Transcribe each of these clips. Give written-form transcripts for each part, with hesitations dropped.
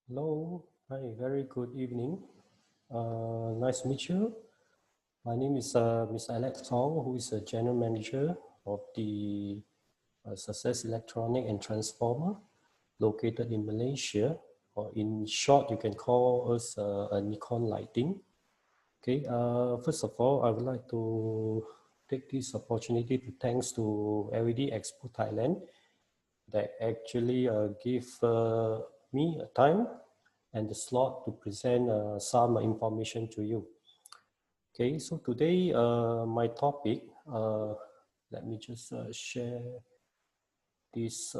Hello, hi, very good evening. Nice to meet you. My name is Mr. Alex Tong, who is a general manager of the Success Electronic and Transformer located in Malaysia, or in short, you can call us a Nikon Lighting. Okay, first of all, I would like to take this opportunity to thanks to LED Expo Thailand that actually give me a time and the slot to present some information to you. Okay, so today my topic, let me just share this.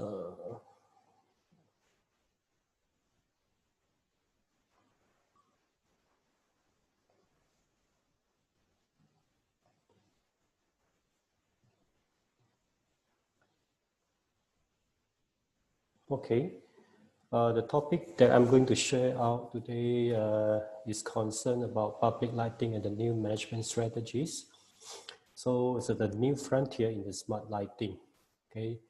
Okay, the topic that I'm going to share out today is concerned about public lighting and the new management strategies. So it's the new frontier in the smart lighting. Okay,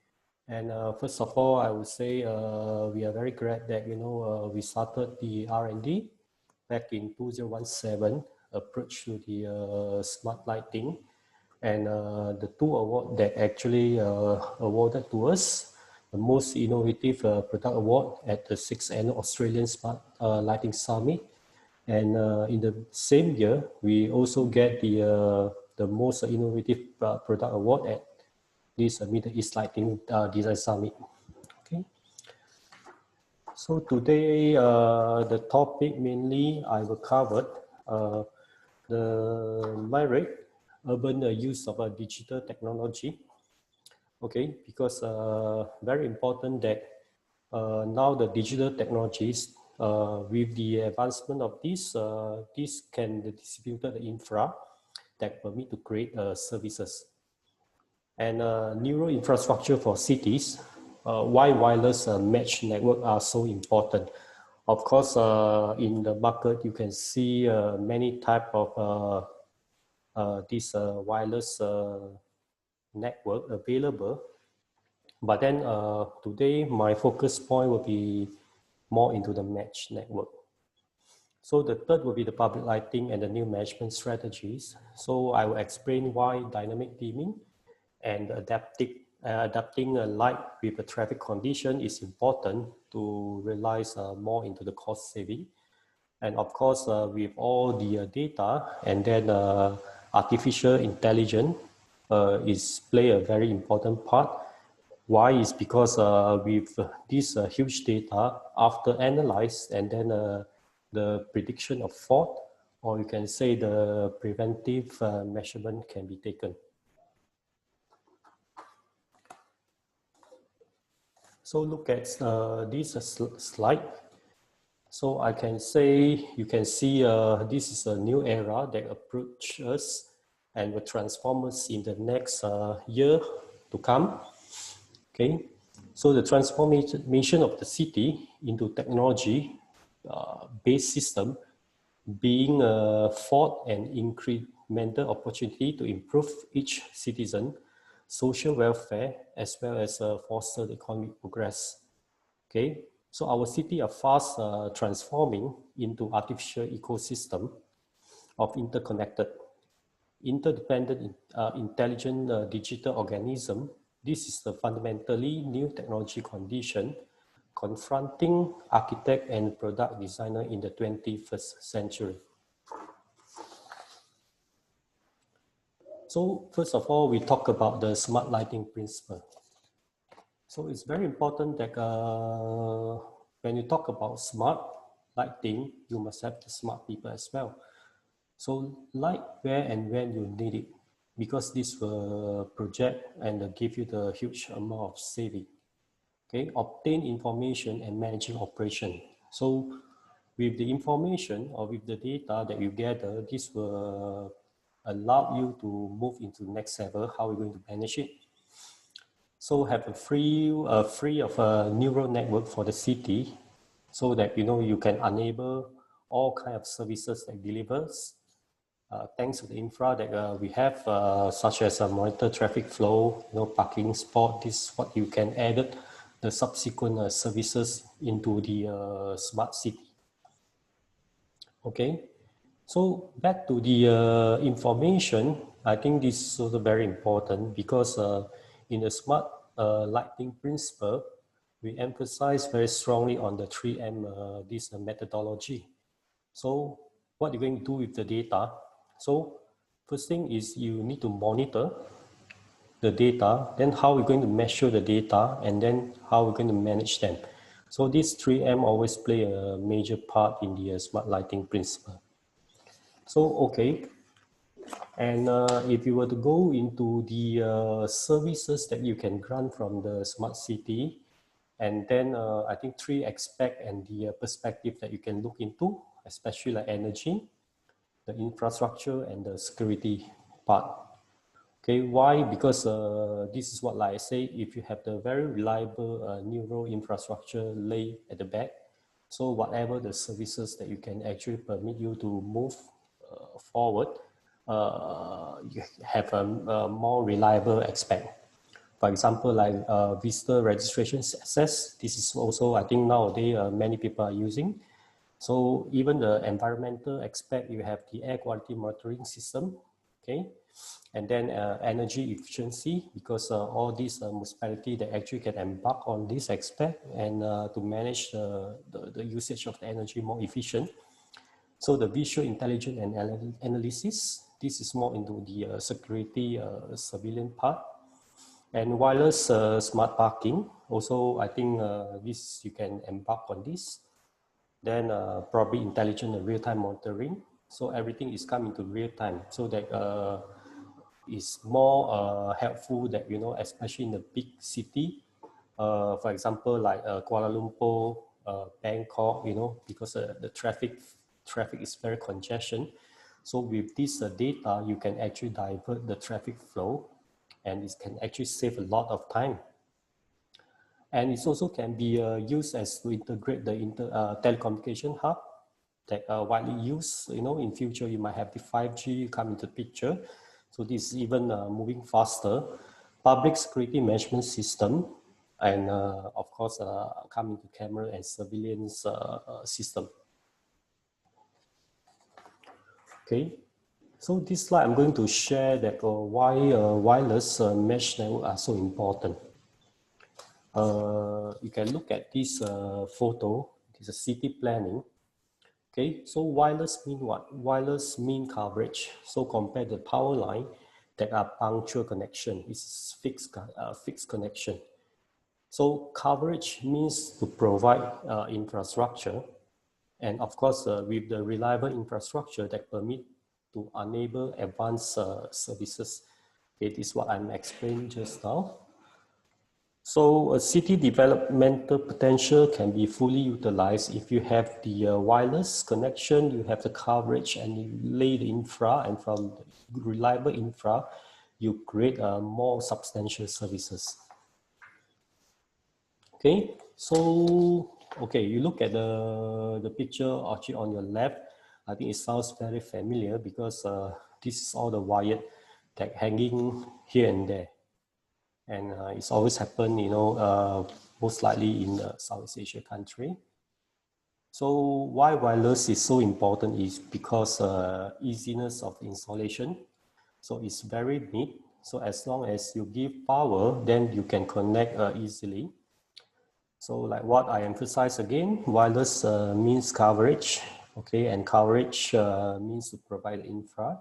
and first of all, I would say we are very glad that we started the R&D back in 2017, approach to the smart lighting, and the two awards that actually awarded to us, the most innovative product award at the 6th annual Australian Smart Lighting Summit, and in the same year we also get the most innovative product award at this Middle East Lighting Design Summit. Okay. So today, the topic mainly I will cover the myriad urban use of digital technology. Okay, because very important that now the digital technologies with the advancement of this can distribute the infra that permit to create services and neural infrastructure for cities. Why wireless mesh network are so important? Of course, in the market, you can see many type of this wireless network available. But then today, my focus point will be more into the mesh network. So the third will be the public lighting and the new management strategies. So I will explain why dynamic dimming and adapting a light with a traffic condition is important to realize more into the cost saving. And of course, with all the data and then artificial intelligence is play a very important part. Why is because with this huge data, after analyze and then the prediction of fault, or you can say the preventive measurement can be taken. So look at this slide. So I can say, you can see this is a new era that approaches us and will transform us in the next year to come. Okay, so the transformation of the city into technology-based system being a thought and incremental opportunity to improve each citizen social welfare as well as foster the economic progress. Okay, so our city are fast transforming into artificial ecosystem of interconnected, interdependent, intelligent digital organism. This is the fundamentally new technology condition confronting architect and product designer in the 21st century. So first of all, we talk about the smart lighting principle. So it's very important that when you talk about smart lighting, you must have the smart people as well. So light where and when you need it, because this will project and give you the huge amount of saving. Okay, obtain information and managing operation. So with the information or with the data that you gather, this will allow you to move into the next level, how we're going to manage it. So have a free of a neural network for the city so that you can enable all kind of services that delivers thanks to the infra that we have, such as monitor traffic flow, parking spot. This is what you can add the subsequent services into the smart city. Okay, so back to the information, I think this is also very important because in the smart lighting principle, we emphasize very strongly on the 3M, this methodology. So what you're going to do with the data? So first thing is you need to monitor the data, then how we're going to measure the data, and then how we're going to manage them. So these 3M always play a major part in the smart lighting principle. So, okay. And if you were to go into the services that you can grant from the smart city, and then I think three aspects and the perspective that you can look into, especially like energy, the infrastructure, and the security part. Okay, why? Because this is what, like I say, if you have the very reliable neural infrastructure laid at the back, so whatever the services that you can actually permit you to move forward, you have a more reliable aspect. For example, like visitor registration success, this is also, I think nowadays many people are using. So even the environmental aspect, you have the air quality monitoring system, okay? And then energy efficiency, because all these municipalities that actually can embark on this aspect and to manage the usage of the energy more efficient. So the visual intelligence and analysis, this is more into the security surveillance part. And wireless smart parking, also I think this you can embark on this. Then probably intelligent and real-time monitoring. So everything is coming to real time, so that is more helpful that, you know, especially in the big city, for example, like Kuala Lumpur, Bangkok, you know, because the traffic is very congestion. So with this data, you can actually divert the traffic flow, and it can actually save a lot of time. And it also can be used as to integrate the telecommunication hub that are widely used. You know, in future, you might have the 5G come into the picture. So this is even moving faster. Public security management system, and of course, coming to camera and surveillance system. Okay. So this slide, I'm going to share that why wireless mesh network are so important. You can look at this photo. This is city planning. Okay, so wireless mean what? Wireless mean coverage. So compared to power line that are punctual connection, it's fixed connection. So coverage means to provide infrastructure, and of course with the reliable infrastructure that permit to enable advanced services. It is what I'm explaining just now. So a city developmental potential can be fully utilized if you have the wireless connection, you have the coverage, and you lay the infra, and from reliable infra, you create more substantial services. Okay, so, okay, you look at the picture actually on your left. I think it sounds very familiar because this is all the wire that hanging here and there. And it's always happened, you know, most likely in the Southeast Asia country. So why wireless is so important is because easiness of installation. So it's very neat. So as long as you give power, then you can connect easily. So like what I emphasize again, wireless means coverage, okay, and coverage means to provide infra,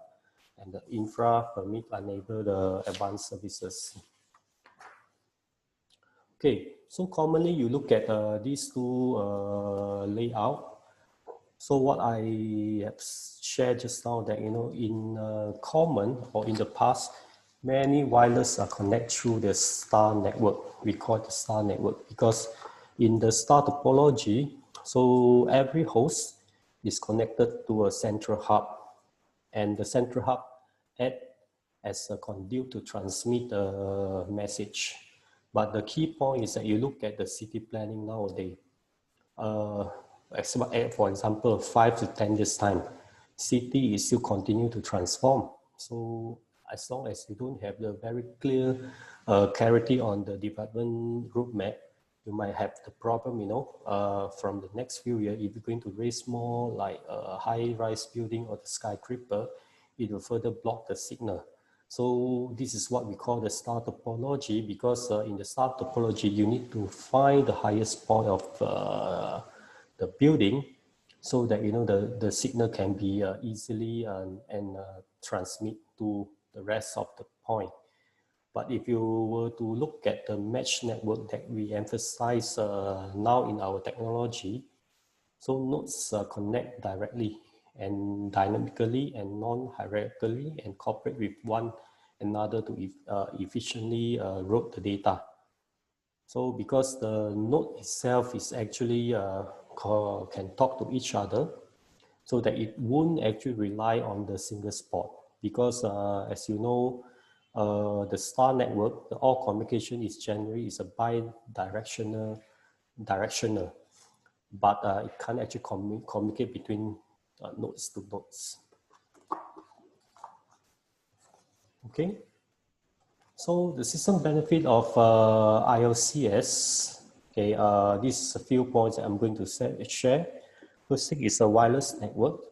and the infra permit enable the advanced services. Okay, so commonly you look at these two layout. So what I have shared just now that, you know, in common or in the past, many wireless are connected through the star network. We call it the star network because in the star topology, so every host is connected to a central hub, and the central hub acts as a conduit to transmit a message. But the key point is that you look at the city planning nowadays. For example, 5 to 10 years time, city is still continue to transform. So as long as you don't have the very clear clarity on the development roadmap, you might have the problem, you know, from the next few years, if you're going to raise more like a high-rise building or the skyscraper, it will further block the signal. So this is what we call the star topology, because in the star topology, you need to find the highest point of the building so that, you know, the signal can be easily and transmit to the rest of the point. But if you were to look at the mesh network that we emphasize now in our technology, so nodes connect directly and dynamically and non-hierarchically and cooperate with one another to efficiently route the data. So because the node itself is actually can talk to each other, so that it won't actually rely on the single spot. Because as you know, the star network, the all communication is generally is a bi-directional, but it can't actually communicate between nodes to nodes. Okay, so the system benefit of IOCS, okay, this is a few points that I'm going to share. First thing is a wireless network,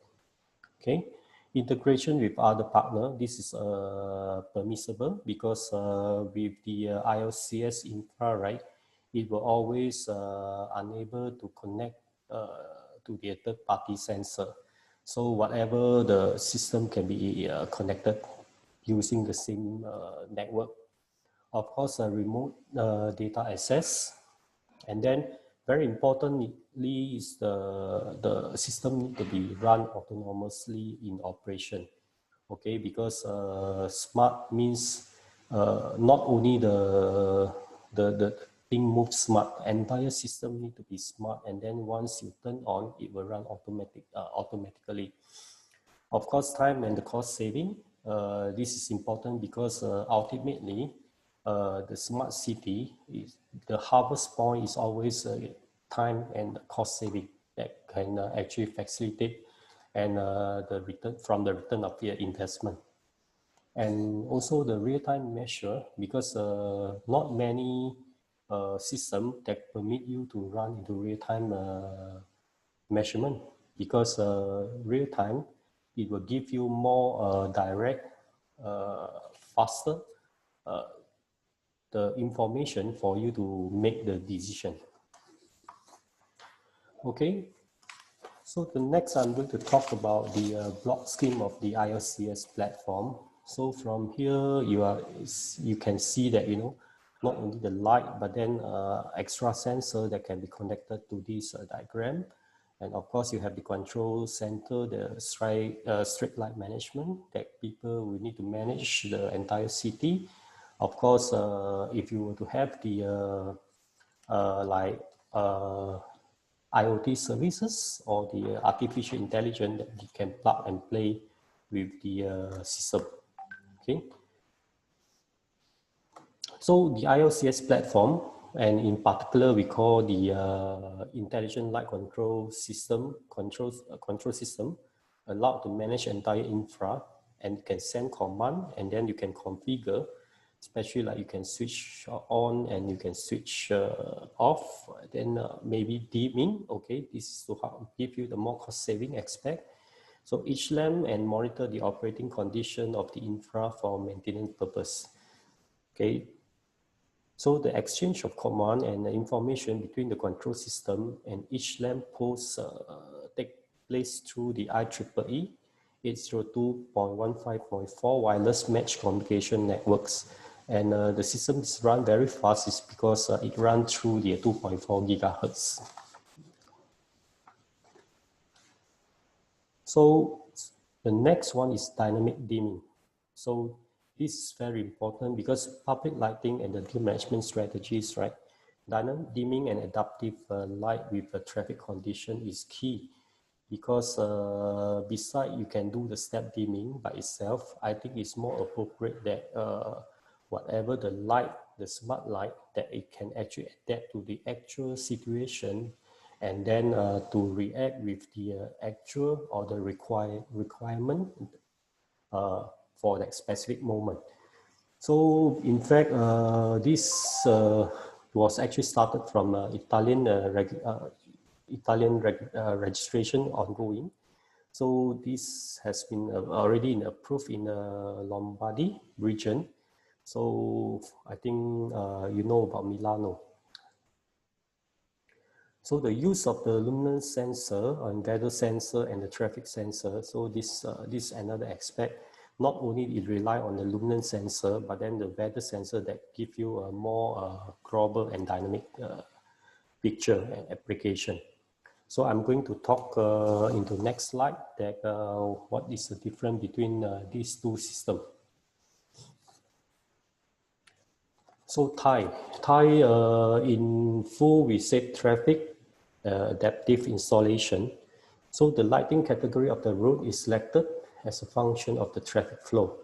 okay. Integration with other partner, this is permissible because with the IOCS infra, right, it will always unable to connect to the third-party sensor. So whatever the system can be connected using the same network. Of course, remote data access, and then very importantly is the system need to be run autonomously in operation. Okay, because smart means not only the thing moves smart, entire system need to be smart, and then once you turn on, it will run automatically. Of course, time and the cost saving. This is important because ultimately, the smart city, the harvest point is always time and cost saving that can actually facilitate and the return of the investment. And also the real-time measure, because not many systems that permit you to run into real-time measurement, because real-time, it will give you more direct, faster the information for you to make the decision. Okay, so the next I'm going to talk about the block scheme of the IOCS platform. So from here, you can see that, you know, not only the light, but then extra sensor that can be connected to this diagram. And of course, you have the control center, the street light management that people will need to manage the entire city. Of course, if you were to have the IoT services or the artificial intelligence that you can plug and play with the system. Okay. So the IOCS platform, and in particular, we call the intelligent light control system, control system, allowed to manage entire infra and can send command, and then you can configure, especially like you can switch on and you can switch off, then maybe dimming. Okay, this is to help give you the more cost saving aspect. So each lamp and monitor the operating condition of the infra for maintenance purpose. Okay, so the exchange of command and information between the control system and each lamp post take place through the IEEE 802.15.4 wireless mesh communication networks. And the system is run very fast is because it runs through the 2.4 gigahertz. So the next one is dynamic dimming. So this is very important because public lighting and the dim management strategies, right? Dynamic dimming and adaptive light with the traffic condition is key, because besides you can do the step dimming by itself, I think it's more appropriate that whatever the light, the smart light, that it can actually adapt to the actual situation, and then to react with the actual or the requirement for that specific moment. So in fact, this It was actually started from Italian registration ongoing. So this has been already approved in Lombardy region. So I think you know about Milano. So the use of the luminance sensor and weather sensor and the traffic sensor. So this is another aspect. Not only it rely on the luminance sensor, but then the weather sensor that give you a more global and dynamic picture and application. So I'm going to talk into next slide that what is the difference between these two systems. So TIE in full we say traffic adaptive installation. So the lighting category of the road is selected as a function of the traffic flow.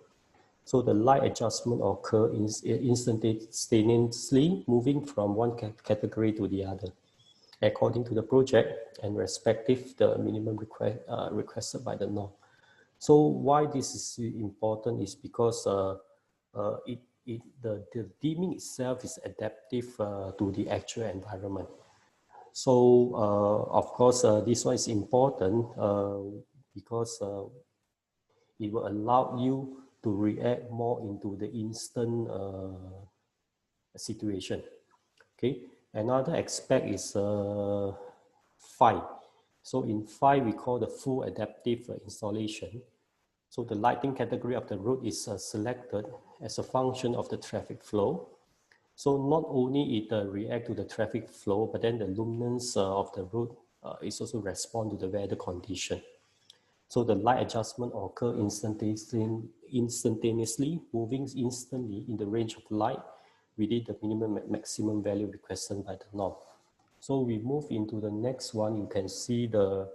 So the light adjustment occur instantaneously moving from one category to the other according to the project and respective the minimum requested by the norm. So why this is important is because the dimming itself is adaptive to the actual environment. So of course, this one is important because it will allow you to react more into the instant situation. Okay, another aspect is PHY. So in PHY, we call the full adaptive installation. So the lighting category of the road is selected as a function of the traffic flow. So not only it react to the traffic flow, but then the luminance of the road is also respond to the weather condition. So the light adjustment occur instantaneously, moving instantly in the range of light within the minimum and maximum value requested by the norm. So we move into the next one. You can see the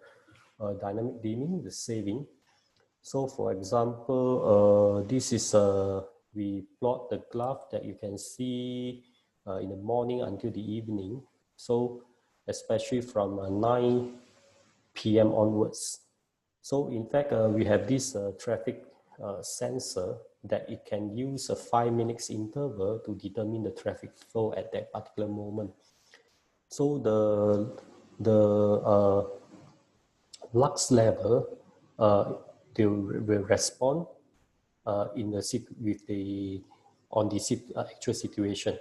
dynamic dimming, the saving. So for example, this is we plot the graph that you can see in the morning until the evening. So especially from 9 p.m. onwards. So in fact, we have this traffic sensor that it can use a 5 minutes interval to determine the traffic flow at that particular moment. So the lux level they will respond in the with the on the actual situation.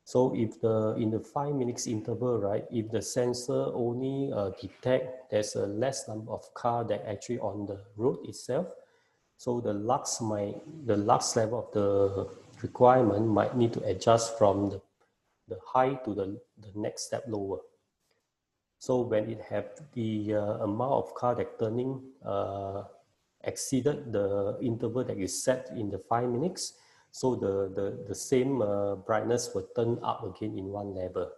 So if in the 5 minutes interval, right, if the sensor only detect there's a less number of car that actually on the road itself, so the lux level of the requirement might need to adjust from the high to the next step lower. So when it have the amount of car that turning exceeded the interval that you set in the 5 minutes, so the same brightness will turn up again in one level.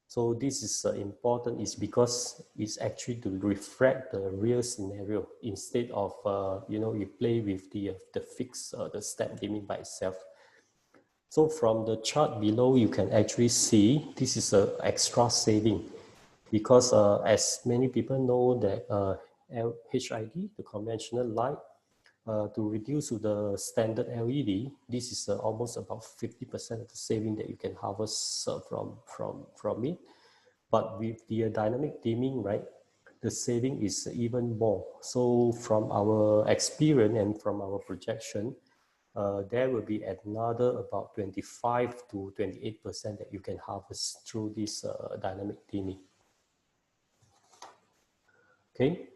So this is important is because it's actually to reflect the real scenario instead of you play with the fixed the step dimming by itself. So from the chart below, you can actually see this is an extra saving because as many people know that HID, the conventional light, to reduce to the standard LED, this is almost about 50% of the saving that you can harvest from it. But with the dynamic dimming, right, the saving is even more. So from our experience and from our projection, there will be another about 25 to 28% that you can harvest through this dynamic dimming. Okay,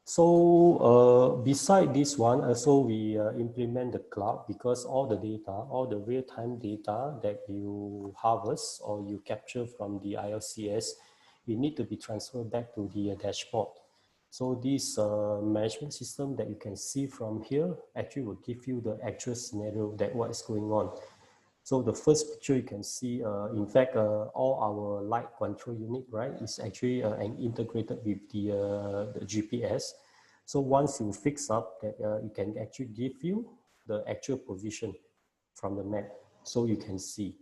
so beside this one, also we implement the cloud because all the data, all the real-time data that you harvest or you capture from the ILCS, it need to be transferred back to the dashboard. So this management system that you can see from here actually will give you the actual scenario that what is going on. So the first picture you can see, in fact, all our light control unit, right, is actually integrated with the GPS. So once you fix up that, it can actually give you the actual position from the map, so you can see.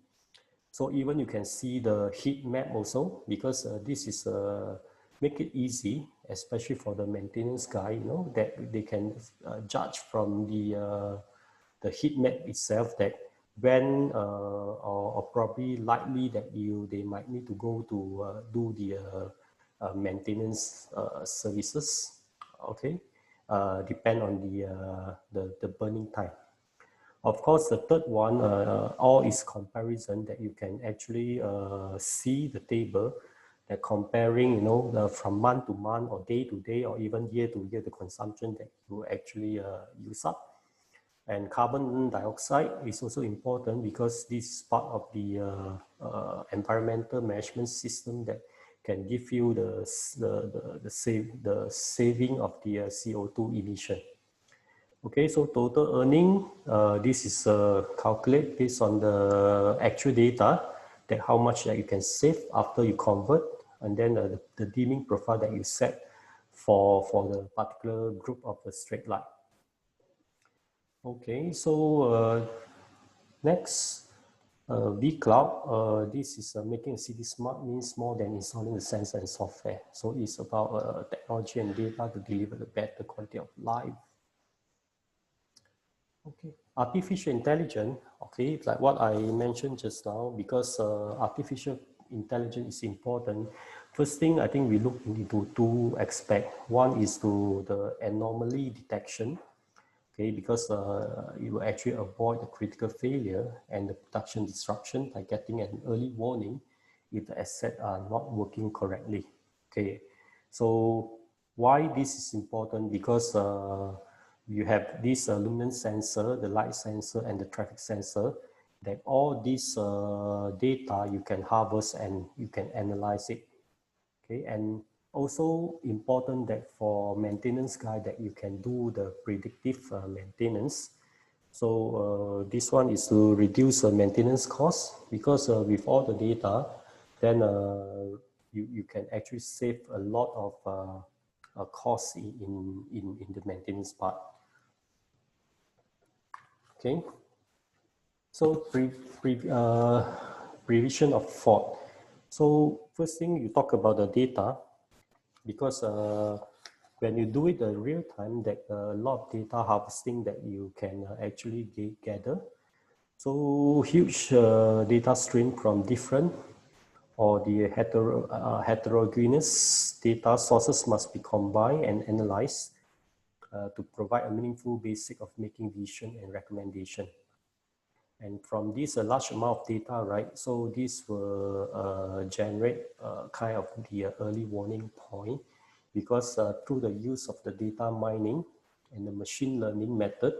So even you can see the heat map also, because this is make it easy, especially for the maintenance guy, that they can judge from the heat map itself that when or probably likely that they might need to go to do the maintenance services. Okay, depend on the burning time. Of course, the third one, all is comparison, that you can actually see the table that comparing, from month to month or day to day or even year to year, the consumption that you actually use up. And carbon dioxide is also important because this is part of the environmental management system that can give you the saving of the CO2 emission. Okay, so total earning, this is calculated based on the actual data, that how much that you can save after you convert, and then the dimming profile that you set for the particular group of the straight line. Okay, so next, vCloud. This is making a city smart means more than installing the sensor and software. So it's about technology and data to deliver the better quality of life. Okay, artificial intelligence, okay, like what I mentioned just now, because artificial intelligence is important. First thing, I think we look into two aspects. One is to the anomaly detection, okay, because you will actually avoid the critical failure and the production disruption by getting an early warning if the assets are not working correctly, okay. So why this is important? Because you have this luminance sensor, the light sensor, and the traffic sensor, that all this data you can harvest and you can analyze it, okay. And also important that for maintenance guy that you can do the predictive maintenance. So this one is to reduce the maintenance cost, because with all the data, then you can actually save a lot of costs in the maintenance part. Okay, so prevision of fault. So first thing, you talk about the data, because when you do it real time, that a lot of data harvesting that you can actually gather. So huge data stream from different or the heterogeneous data sources must be combined and analyzed to provide a meaningful basic of making decision and recommendation. And from this a large amount of data, right? So this will generate kind of the early warning point, because through the use of the data mining and the machine learning method,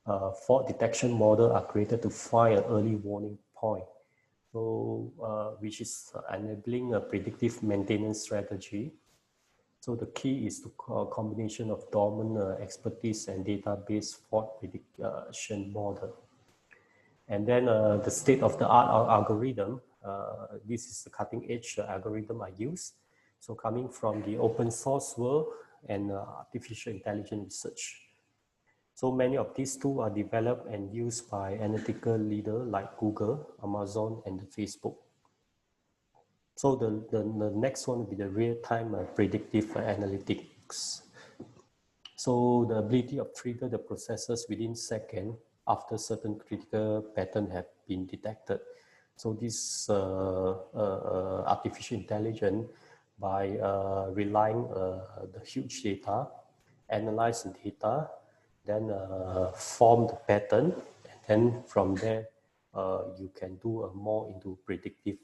fault detection model are created to find an early warning point. So which is enabling a predictive maintenance strategy. So the key is to combination of domain expertise and database fault prediction model. And then the state-of-the-art algorithm, this is the cutting-edge algorithm I use. So coming from the open source world and artificial intelligence research. So many of these tools are developed and used by analytical leaders like Google, Amazon, and Facebook. So the next one will be the real-time predictive analytics. So the ability of trigger the processes within seconds after certain critical pattern have been detected. So this artificial intelligence, by relying the huge data, analyze the data, then form the pattern, and then from there you can do more into predictive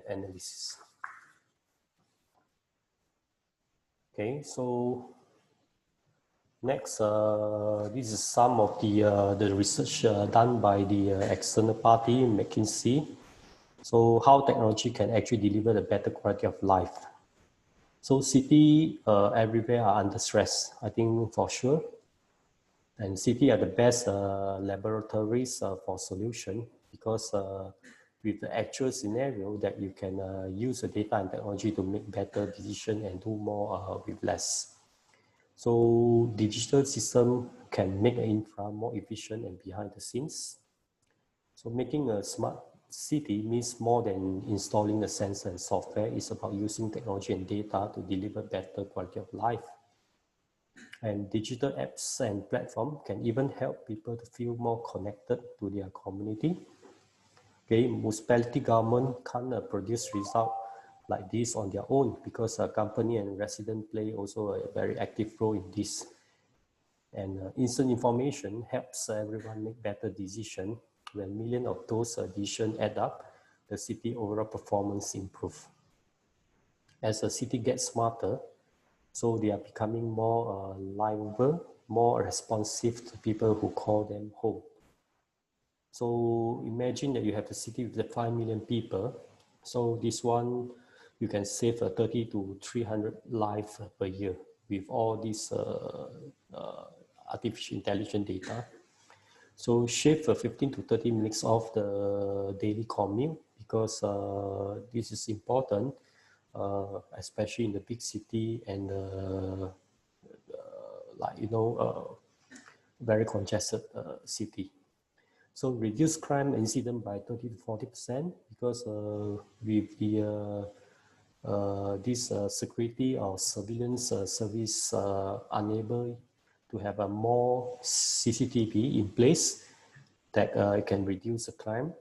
analysis. Okay, so next, this is some of the research done by the external party, McKinsey. So how technology can actually deliver the better quality of life. So city everywhere are under stress, I think for sure. And city are the best laboratories for solution, because with the actual scenario that you can use the data and technology to make better decision and do more with less. So digital system can make an infra more efficient and behind the scenes. So making a smart city means more than installing the sensor and software. It's about using technology and data to deliver better quality of life. And digital apps and platform can even help people to feel more connected to their community. Okay, municipality government can't produce result like this on their own because company and resident play also a very active role in this. And instant information helps everyone make better decision. When millions of those decisions add up, the city overall performance improve. As the city gets smarter, so they are becoming more livable, more responsive to people who call them home. So imagine that you have a city with the 5 million people. So this one, you can save 30 to 300 lives per year with all these artificial intelligence data. So shave 15 to 30 minutes off the daily commute because this is important, especially in the big city and very congested city. So reduce crime incident by 30 to 40% because with the this security or surveillance service unable to have a more CCTV in place that can reduce the crime,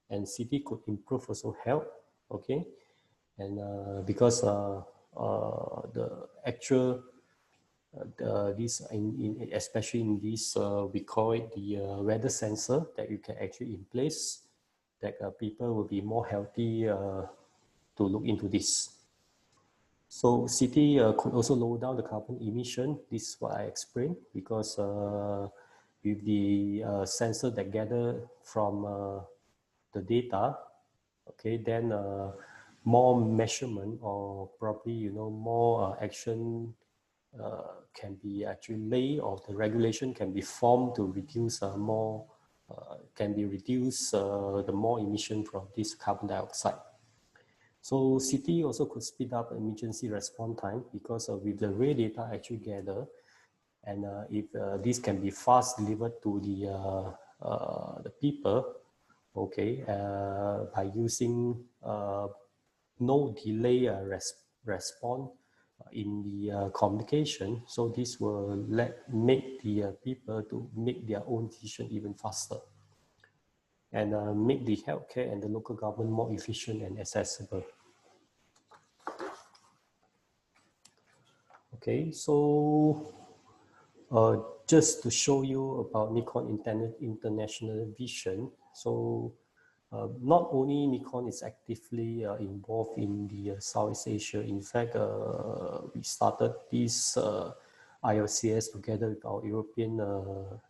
and city could improve also health. Okay, and because the actual this especially in this we call it the weather sensor that you can actually in place that people will be more healthy to look into this. So city could also lower down the carbon emission. This is what I explained because with the sensor that gather from the data, okay, then more measurement or probably more action can be actually laid, or the regulation can be formed to reduce more can be reduced the more emission from this carbon dioxide. So city also could speed up emergency response time because with the raw data actually gather, and if this can be fast delivered to the people, okay, by using no delay response in the communication. So this will make the people to make their own decision even faster, and make the healthcare and the local government more efficient and accessible. Okay, so just to show you about Nikon International Vision. So not only Nikon is actively involved in the Southeast Asia. In fact, we started this ILCS together with our European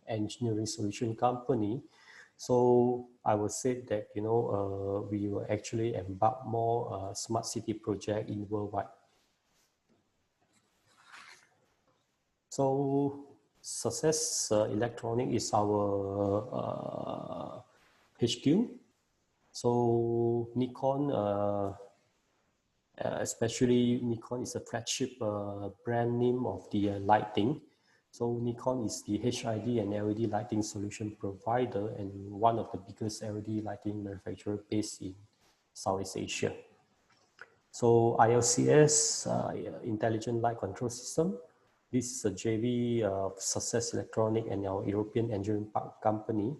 engineering solution company. So I would say that we will actually embark more smart city project in worldwide. So Success Electronic is our HQ. So Nikon, especially Nikon is a flagship brand name of the lighting. So Nikon is the HID and LED lighting solution provider and one of the biggest LED lighting manufacturer based in Southeast Asia. So ILCS, Intelligent Light Control System. This is a JV of Success Electronic and our European engineering company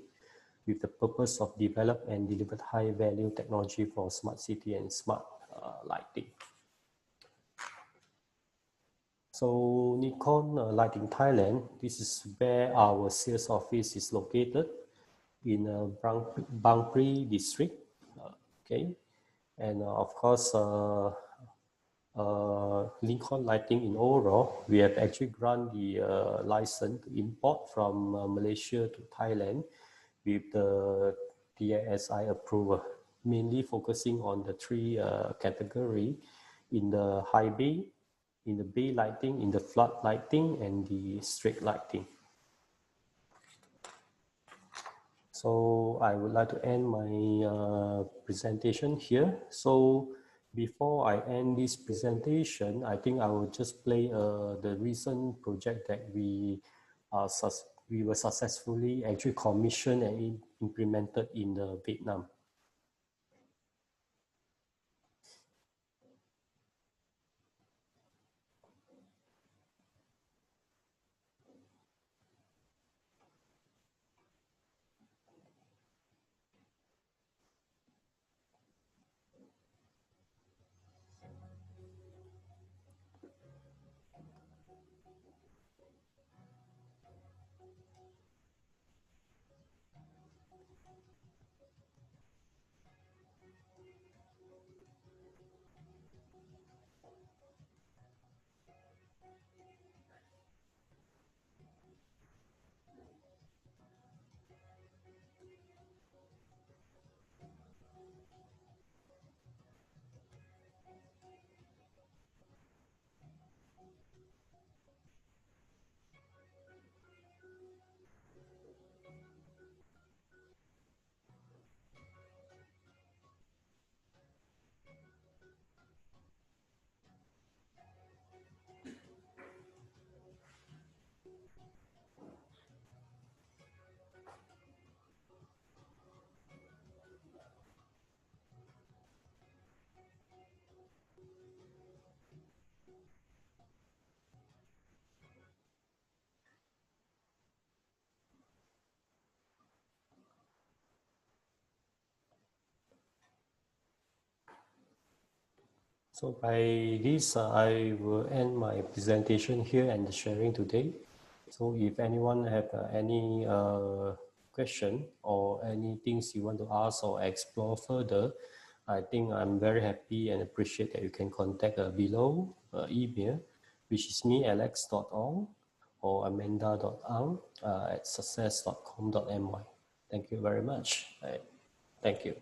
with the purpose of develop and deliver high value technology for smart city and smart lighting. So Nikon Lighting Thailand, this is where our sales office is located in Bang Pri district. Okay, and of course Nikon Lighting in overall, we have actually granted the license to import from Malaysia to Thailand with the DISI approval, mainly focusing on the three category in the high bay, in the bay lighting, in the flood lighting, and the street lighting. So I would like to end my presentation here. So before I end this presentation, I think I will just play the recent project that we were successfully actually commissioned and implemented in Vietnam. So by this, I will end my presentation here and the sharing today. So if anyone have any question or any things you want to ask or explore further, I think I'm very happy and appreciate that you can contact below email, which is me, alex.ong or amanda.ang at success.com.my. Thank you very much. Thank you.